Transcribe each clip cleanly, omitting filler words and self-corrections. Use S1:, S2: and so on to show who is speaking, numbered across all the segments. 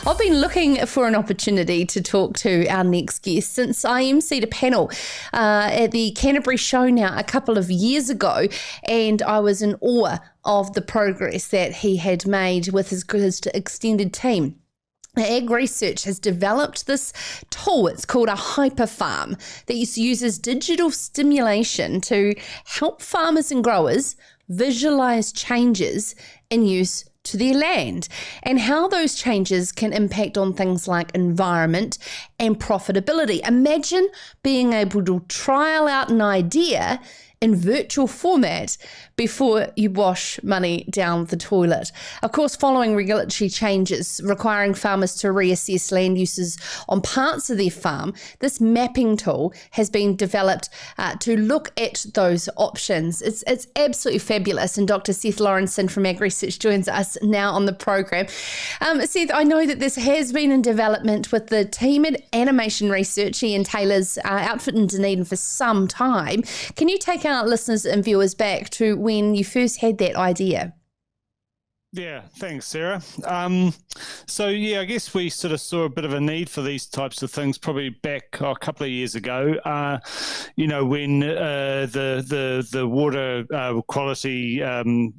S1: I've been looking for an opportunity to talk to our next guest since I emceed a panel at the Canterbury show now a couple of years ago, and I was in awe of the progress that he had made with his extended team. AgResearch has developed this tool. It's called a hyperfarm that uses digital stimulation to help farmers and growers visualize changes in use to their land and how those changes can impact on things like environment and profitability. Imagine being able to trial out an idea in virtual format before you wash money down the toilet. Of course, following regulatory changes requiring farmers to reassess land uses on parts of their farm, this mapping tool has been developed to look at those options. It's absolutely fabulous, and Dr Seth Laurenson from AgResearch joins us now on the program. Seth, I know that this has been in development with the team at Animation Research, Ian Taylor's outfit in Dunedin, for some time. Can you take our listeners and viewers back to when you first had that idea?
S2: Yeah, thanks, Sarah. I guess we sort of saw a bit of a need for these types of things probably back a couple of years ago, when the water quality,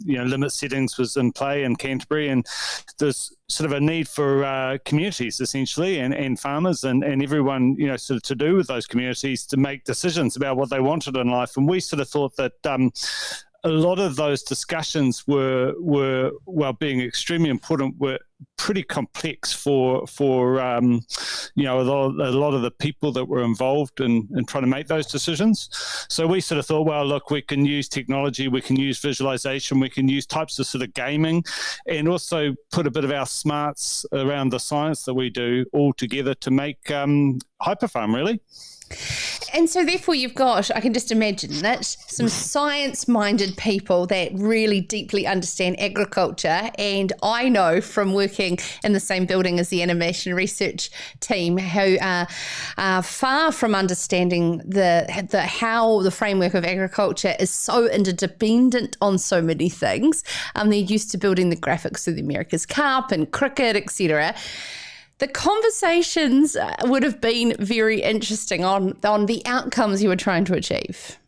S2: limit settings was in play in Canterbury, and there's sort of a need for communities essentially and farmers and everyone, sort of to do with those communities to make decisions about what they wanted in life. And we sort of thought that a lot of those discussions were while being extremely important, were pretty complex for a lot of the people that were involved in trying to make those decisions. So we sort of thought, well, look, we can use technology, we can use visualization, we can use types of sort of gaming, and also put a bit of our smarts around the science that we do all together to make Hyperfarm, really.
S1: And so therefore you've got, I can just imagine that, some science-minded people that really deeply understand agriculture. And I know from working in the same building as the Animation Research team who are far from understanding how the framework of agriculture is so interdependent on so many things. They're used to building the graphics of the America's Cup and cricket, etc. The conversations would have been very interesting on the outcomes you were trying to achieve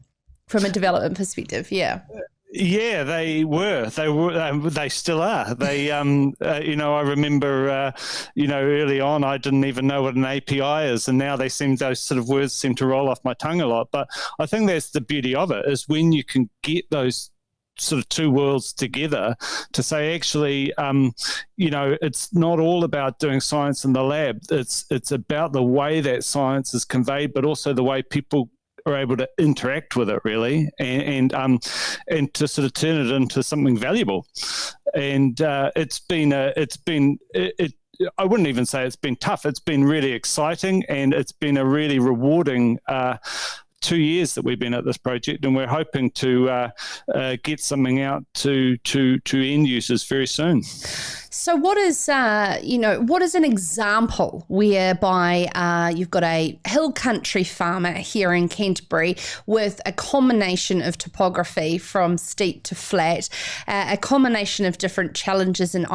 S1: from a development perspective. Yeah.
S2: Yeah, they were. They still are. They, I remember, early on, I didn't even know what an API is, and now those sort of words seem to roll off my tongue a lot. But I think that's the beauty of it, is when you can get those sort of two worlds together to say, actually, it's not all about doing science in the lab. It's about the way that science is conveyed, but also the way people are able to interact with it, really, and to sort of turn it into something valuable. And I wouldn't even say it's been tough. It's been really exciting, and it's been a really rewarding 2 years that we've been at this project, and we're hoping to get something out to end users very soon.
S1: So what is an example whereby you've got a hill country farmer here in Canterbury with a combination of topography from steep to flat, a combination of different challenges and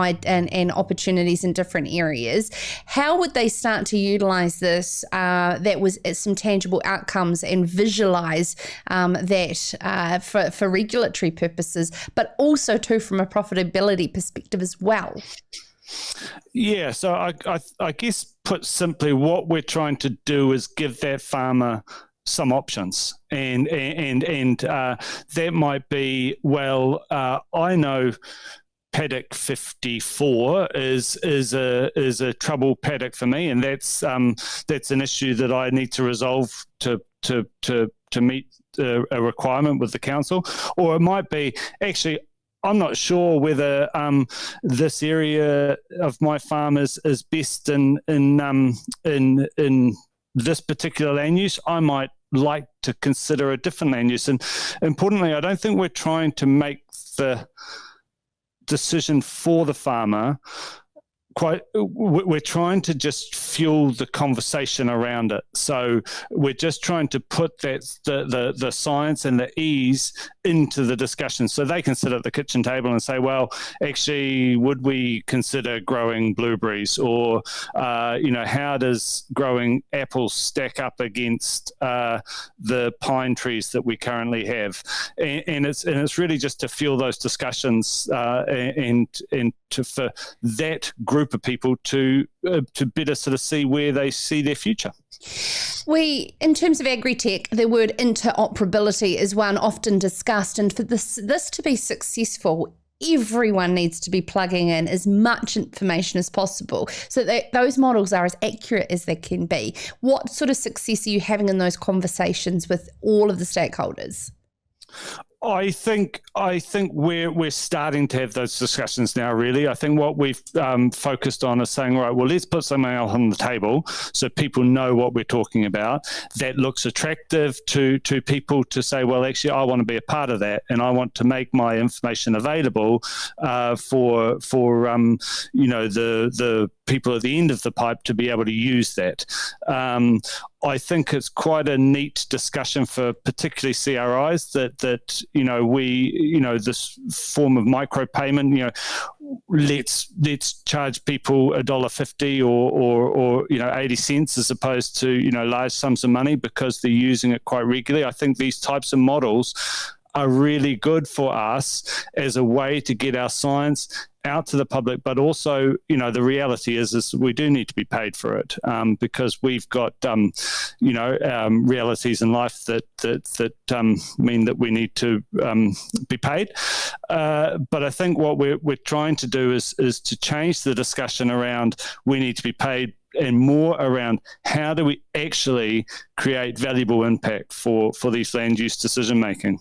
S1: opportunities in different areas? How would they start to utilise this that was some tangible outcomes and visualise that for regulatory purposes, but also too from a profitability perspective as well?
S2: Yeah, so I guess put simply, what we're trying to do is give that farmer some options, and that might be, well, I know paddock 54 is a trouble paddock for me, and that's an issue that I need to resolve to meet a requirement with the council. Or it might be, actually, I'm not sure whether this area of my farm is best in this particular land use. I might like to consider a different land use. And importantly, I don't think we're trying to make the decision for the farmer. we're trying to just fuel the conversation around it. So we're just trying to put the science and the ease into the discussion, so they can sit at the kitchen table and say, well, actually, would we consider growing blueberries, or how does growing apples stack up against the pine trees that we currently have? And it's really just to fuel those discussions and for that group of people to better sort of see where they see their future.
S1: In terms of agri-tech, the word interoperability is one often discussed, and for this to be successful, everyone needs to be plugging in as much information as possible so that those models are as accurate as they can be. What sort of success are you having in those conversations with all of the stakeholders?
S2: I think we're starting to have those discussions now, really. I think what we've focused on is saying, right, well, let's put something else on the table so people know what we're talking about. That looks attractive to people to say, well, actually, I want to be a part of that, and I want to make my information available for the people at the end of the pipe to be able to use that. I think it's quite a neat discussion for particularly CRIs that this form of micropayment, let's charge people $1.50 or 80 cents as opposed to large sums of money because they're using it quite regularly. I think these types of models are really good for us as a way to get our science out to the public, but also, the reality is we do need to be paid for it because we've got, realities in life that mean that we need to be paid. But I think what we're trying to do is to change the discussion around we need to be paid and more around how do we actually create valuable impact for these land use decision making.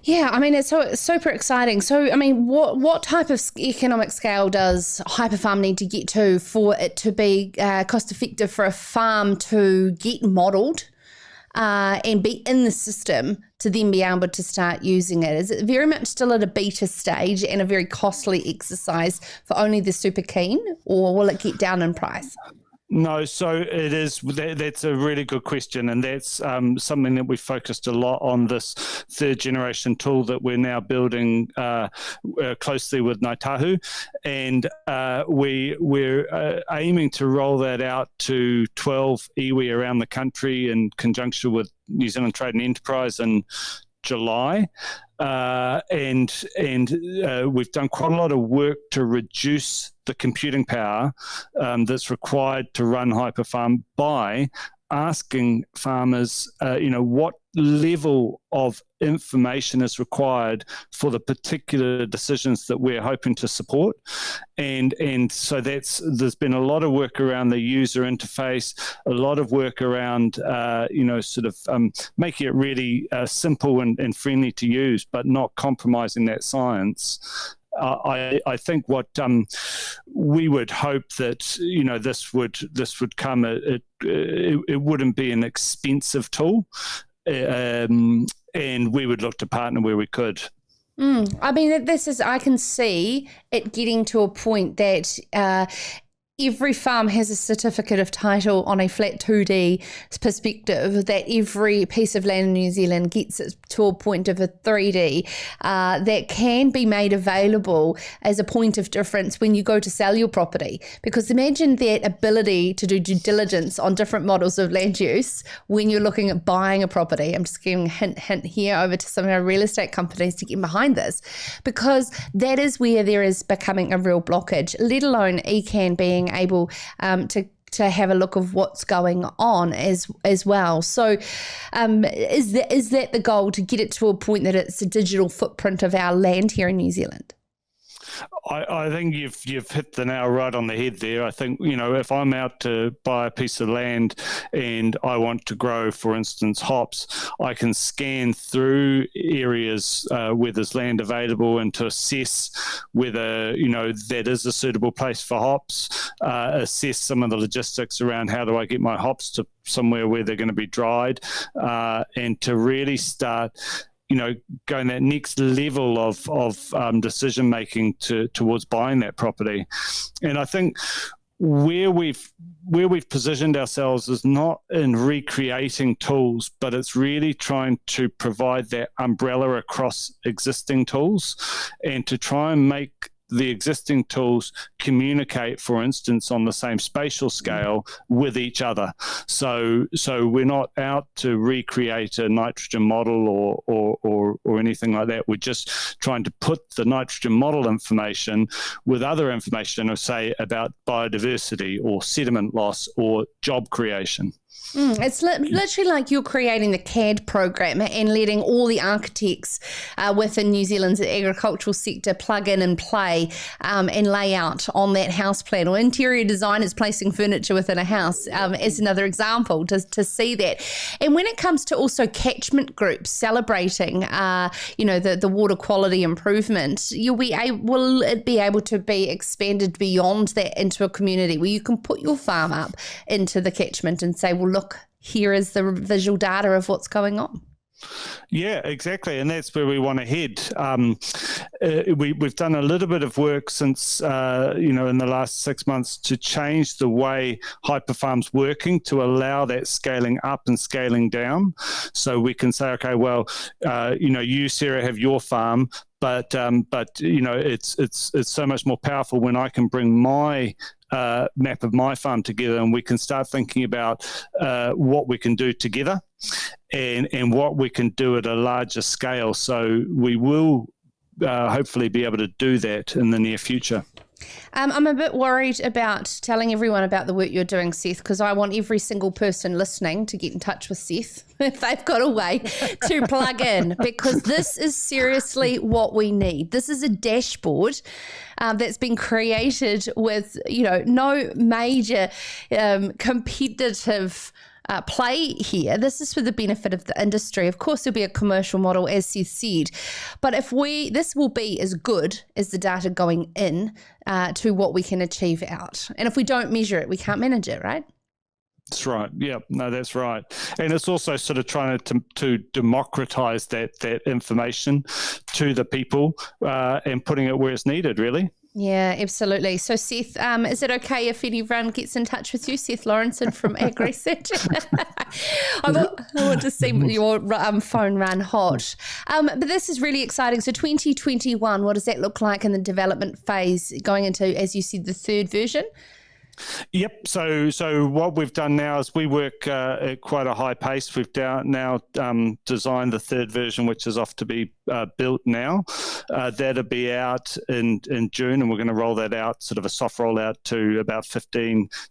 S1: Yeah, I mean, it's super exciting. So, I mean, what type of economic scale does Hyperfarm need to get to for it to be cost effective for a farm to get modelled and be in the system to then be able to start using it? Is it very much still at a beta stage and a very costly exercise for only the super keen, or will it get down in price?
S2: No, so it is. That's a really good question, and that's something that we focused a lot on this third generation tool that we're now building closely with Ngāi Tahu, and we're aiming to roll that out to 12 iwi around the country in conjunction with New Zealand Trade and Enterprise in July. And we've done quite a lot of work to reduce the computing power that's required to run Hyperfarm by asking farmers, what level of information is required for the particular decisions that we're hoping to support. And so there's been a lot of work around the user interface, a lot of work around, making it really simple and friendly to use, but not compromising that science. I think what we would hope that this would come. It wouldn't be an expensive tool, and we would look to partner where we could.
S1: I mean, I can see it getting to a point that every farm has a certificate of title on a flat 2D perspective, that every piece of land in New Zealand gets it to a point of a 3D that can be made available as a point of difference when you go to sell your property. Because imagine that ability to do due diligence on different models of land use when you're looking at buying a property. I'm just giving a hint here over to some of our real estate companies to get behind this, because that is where there is becoming a real blockage, let alone ECAN being able to have a look of what's going on as well. So is that the goal, to get it to a point that it's a digital footprint of our land here in New Zealand?
S2: I think you've hit the nail right on the head there. I think, if I'm out to buy a piece of land and I want to grow, for instance, hops, I can scan through areas where there's land available and to assess whether, that is a suitable place for hops, assess some of the logistics around how do I get my hops to somewhere where they're going to be dried, and to really start going that next level of decision making towards buying that property. And I think where we've positioned ourselves is not in recreating tools, but it's really trying to provide that umbrella across existing tools and to try and make the existing tools communicate, for instance, on the same spatial scale with each other. So we're not out to recreate a nitrogen model or anything like that. We're just trying to put the nitrogen model information with other information, say about biodiversity or sediment loss or job creation.
S1: It's literally like you're creating the CAD program and letting all the architects within New Zealand's agricultural sector plug in and play and lay out on that house plan, or interior designers placing furniture within a house as another example to see that. And when it comes to also catchment groups celebrating, the water quality improvement, will it be able to be expanded beyond that into a community where you can put your farm up into the catchment and say, well, look, here is the visual data of what's going on.
S2: Yeah, exactly. And that's where we want to head. We've done a little bit of work since, in the last 6 months to change the way Hyperfarm's working to allow that scaling up and scaling down. So we can say, okay, well, you, Sarah, have your farm, but it's so much more powerful when I can bring my map of my farm together, and we can start thinking about what we can do together and what we can do at a larger scale. So we will hopefully be able to do that in the near future.
S1: I'm a bit worried about telling everyone about the work you're doing, Seth, because I want every single person listening to get in touch with Seth if they've got a way to plug in, because this is seriously what we need. This is a dashboard that's been created with, no major competitive play here. This is for the benefit of the industry. Of course, there'll be a commercial model, as Seth said, but this will be as good as the data going in to what we can achieve out. And if we don't measure it, we can't manage it, right?
S2: That's right. Yeah, no, that's right. And it's also sort of trying to democratize that information to the people and putting it where it's needed, really.
S1: Yeah, absolutely. So, Seth, is it okay if anyone gets in touch with you, Seth Laurenson from AgResearch? I want to see your phone run hot. But this is really exciting. So 2021, what does that look like in the development phase going into, as you said, the third version?
S2: Yep. So what we've done now is we work at quite a high pace. We've now designed the third version, which is off to be built now. That'll be out in June, and we're going to roll that out, sort of a soft rollout to about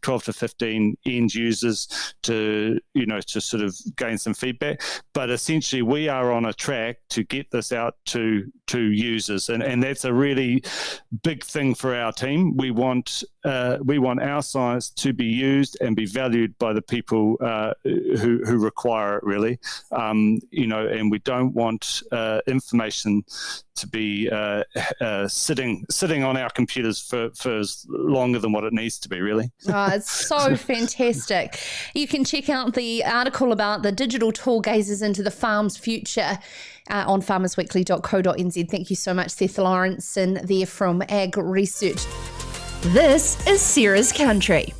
S2: 12 to 15 end users to sort of gain some feedback. But essentially, we are on a track to get this out to users, and that's a really big thing for our team. We want our science to be used and be valued by the people who require it, really. And we don't want information to be sitting on our computers for longer than what it needs to be, really.
S1: Oh, it's so fantastic. You can check out the article about the digital tool gazes into the farm's future on farmersweekly.co.nz. Thank you so much, Seth Laurenson, there from AgResearch. This is Sarah's Country.